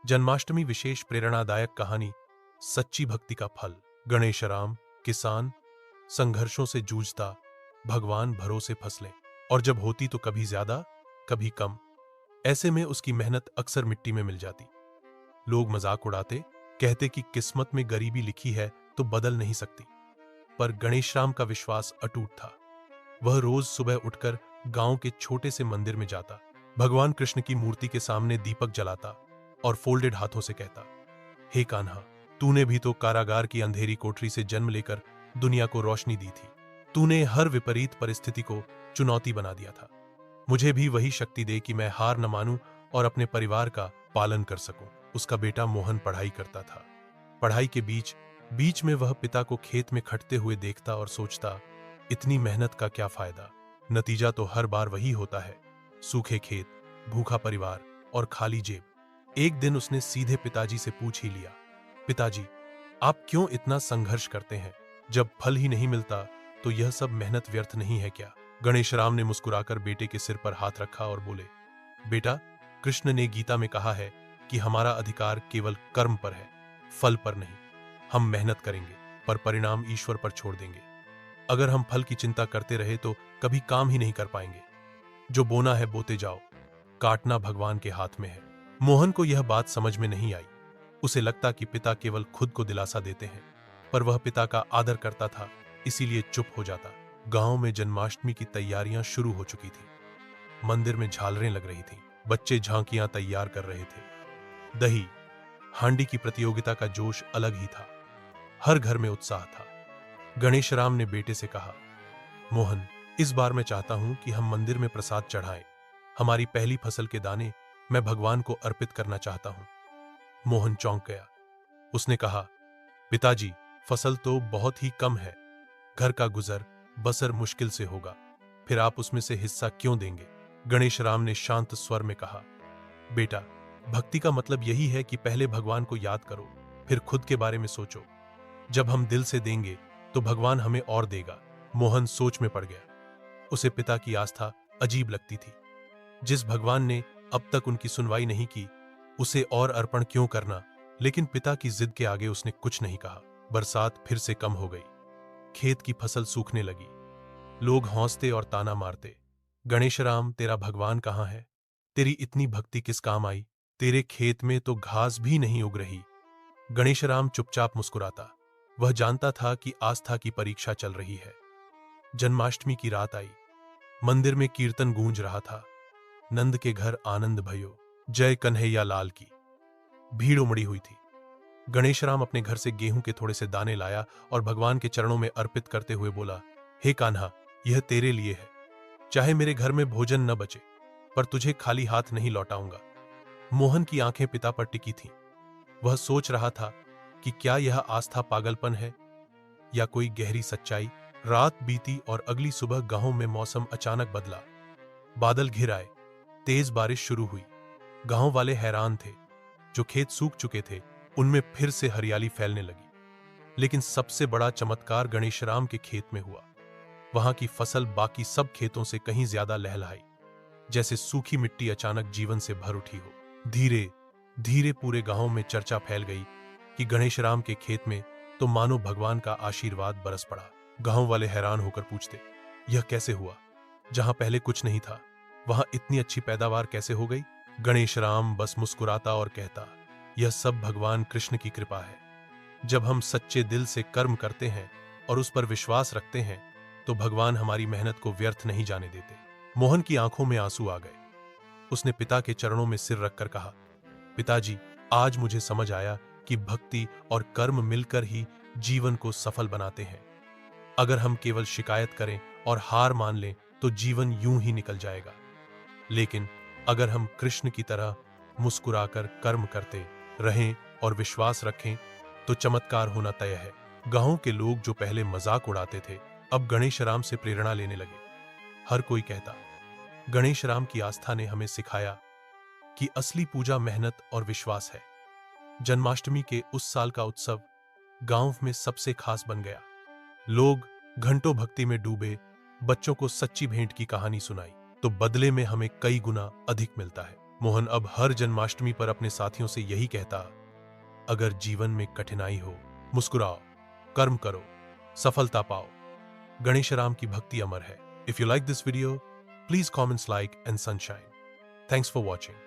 जन्माष्टमी विशेष प्रेरणादायक कहानी। सच्ची भक्ति का फल। गणेशराम, किसान, संघर्षों से जूझता, भगवान भरोसे फसले, और जब होती तो कभी ज्यादा कभी कम। ऐसे में उसकी मेहनत अक्सर मिट्टी में मिल जाती। लोग मजाक उड़ाते, कहते कि किस्मत में गरीबी लिखी है तो बदल नहीं सकती। पर गणेशराम का विश्वास अटूट था। वह रोज सुबह उठकर गांव के छोटे से मंदिर में जाता, भगवान कृष्ण की मूर्ति के सामने दीपक जलाता और फोल्डेड हाथों से कहता, हे कान्हा, तूने भी तो कारागार की अंधेरी कोठरी से जन्म लेकर दुनिया को रोशनी दी थी। तूने हर विपरीत परिस्थिति को चुनौती बना दिया था। मुझे भी वही शक्ति दे कि मैं हार न मानूं और अपने परिवार का पालन कर सकूं। उसका बेटा मोहन पढ़ाई करता था। पढ़ाई के बीच बीच में वह पिता को खेत में खटते हुए देखता और सोचता, इतनी मेहनत का क्या फायदा। नतीजा तो हर बार वही होता है, सूखे खेत, भूखा परिवार और खाली जेब। एक दिन उसने सीधे पिताजी से पूछ ही लिया, पिताजी, आप क्यों इतना संघर्ष करते हैं? जब फल ही नहीं मिलता तो यह सब मेहनत व्यर्थ नहीं है क्या? गणेशराम ने मुस्कुराकर बेटे के सिर पर हाथ रखा और बोले, बेटा, कृष्ण ने गीता में कहा है कि हमारा अधिकार केवल कर्म पर है, फल पर नहीं। हम मेहनत करेंगे पर परिणाम ईश्वर पर छोड़ देंगे। अगर हम फल की चिंता करते रहे तो कभी काम ही नहीं कर पाएंगे। जो बोना है बोते जाओ, काटना भगवान के हाथ में है। मोहन को यह बात समझ में नहीं आई। उसे लगता कि पिता केवल खुद को दिलासा देते हैं, पर वह पिता का आदर करता था, इसीलिए चुप हो जाता। गांव में जन्माष्टमी की तैयारियां शुरू हो चुकी थी। मंदिर में झालरें लग रही थीं, बच्चे झांकियां तैयार कर रहे थे। दही हांडी की प्रतियोगिता का जोश अलग ही था। हर घर में उत्साह था। गणेशराम ने बेटे से कहा, मोहन, इस बार मैं चाहता हूं कि हम मंदिर में प्रसाद चढ़ाएं। हमारी पहली फसल के दाने मैं भगवान को अर्पित करना चाहता हूं। मोहन चौंक गया। उसने कहा, पिताजी, फसल तो बहुत ही कम है। घर का गुजर बसर मुश्किल से होगा, फिर आप उसमें से हिस्सा क्यों देंगे? गणेशराम ने शांत स्वर में कहा, बेटा, भक्ति का मतलब यही है कि पहले भगवान को याद करो, फिर खुद के बारे में सोचो। जब हम दिल से देंगे तो भगवान हमें और देगा। मोहन सोच में पड़ गया। उसे पिता की आस्था अजीब लगती थी। जिस भगवान ने अब तक उनकी सुनवाई नहीं की, उसे और अर्पण क्यों करना? लेकिन पिता की जिद के आगे उसने कुछ नहीं कहा। बरसात फिर से कम हो गई। खेत की फसल सूखने लगी। लोग हौंसते और ताना मारते, गणेशराम, तेरा भगवान कहाँ है? तेरी इतनी भक्ति किस काम आई? तेरे खेत में तो घास भी नहीं उग रही। गणेशराम चुपचाप मुस्कुराता। वह जानता था कि आस्था की परीक्षा चल रही है। जन्माष्टमी की रात आई। मंदिर में कीर्तन गूंज रहा था। नंद के घर आनंद भयो, जय कन्हैया लाल की। भीड़ उमड़ी हुई थी। गणेशराम अपने घर से गेहूं के थोड़े से दाने लाया और भगवान के चरणों में अर्पित करते हुए बोला, हे कान्हा, यह तेरे लिए है। चाहे मेरे घर में भोजन न बचे, पर तुझे खाली हाथ नहीं लौटाऊंगा। मोहन की आंखें पिता पर टिकी थीं। वह सोच रहा था कि क्या यह आस्था पागलपन है या कोई गहरी सच्चाई। रात बीती और अगली सुबह गांव में मौसम अचानक बदला। बादल घिर आए, तेज बारिश शुरू हुई। गांव वाले हैरान थे। जो खेत सूख चुके थे उनमें फिर से हरियाली फैलने लगी। लेकिन सबसे बड़ा चमत्कार गणेशराम के खेत में हुआ। वहां की फसल बाकी सब खेतों से कहीं ज्यादा लहलहाई, जैसे सूखी मिट्टी अचानक जीवन से भर उठी हो। धीरे धीरे पूरे गांव में चर्चा फैल गई कि गणेशराम के खेत में तो मानो भगवान का आशीर्वाद बरस पड़ा। गांव वाले हैरान होकर पूछते, यह कैसे हुआ? जहां पहले कुछ नहीं था, वहां इतनी अच्छी पैदावार कैसे हो गई? गणेशराम बस मुस्कुराता और कहता, यह सब भगवान कृष्ण की कृपा है। जब हम सच्चे दिल से कर्म करते हैं और उस पर विश्वास रखते हैं तो भगवान हमारी मेहनत को व्यर्थ नहीं जाने देते। मोहन की आंखों में आंसू आ गए। उसने पिता के चरणों में सिर रखकर कहा, पिताजी, आज मुझे समझ आया कि भक्ति और कर्म मिलकर ही जीवन को सफल बनाते हैं। अगर हम केवल शिकायत करें और हार मान लें तो जीवन यूं ही निकल जाएगा। लेकिन अगर हम कृष्ण की तरह मुस्कुराकर कर्म करते रहें और विश्वास रखें तो चमत्कार होना तय है। गांव के लोग जो पहले मजाक उड़ाते थे, अब गणेशराम से प्रेरणा लेने लगे। हर कोई कहता, गणेशराम की आस्था ने हमें सिखाया कि असली पूजा मेहनत और विश्वास है। जन्माष्टमी के उस साल का उत्सव गांव में सबसे खास बन गया। लोग घंटों भक्ति में डूबे, बच्चों को सच्ची भेंट की कहानी सुनाई तो बदले में हमें कई गुना अधिक मिलता है। मोहन अब हर जन्माष्टमी पर अपने साथियों से यही कहता, अगर जीवन में कठिनाई हो, मुस्कुराओ, कर्म करो, सफलता पाओ। गणेशराम की भक्ति अमर है। If you like this video, please comments like and sunshine. Thanks for watching.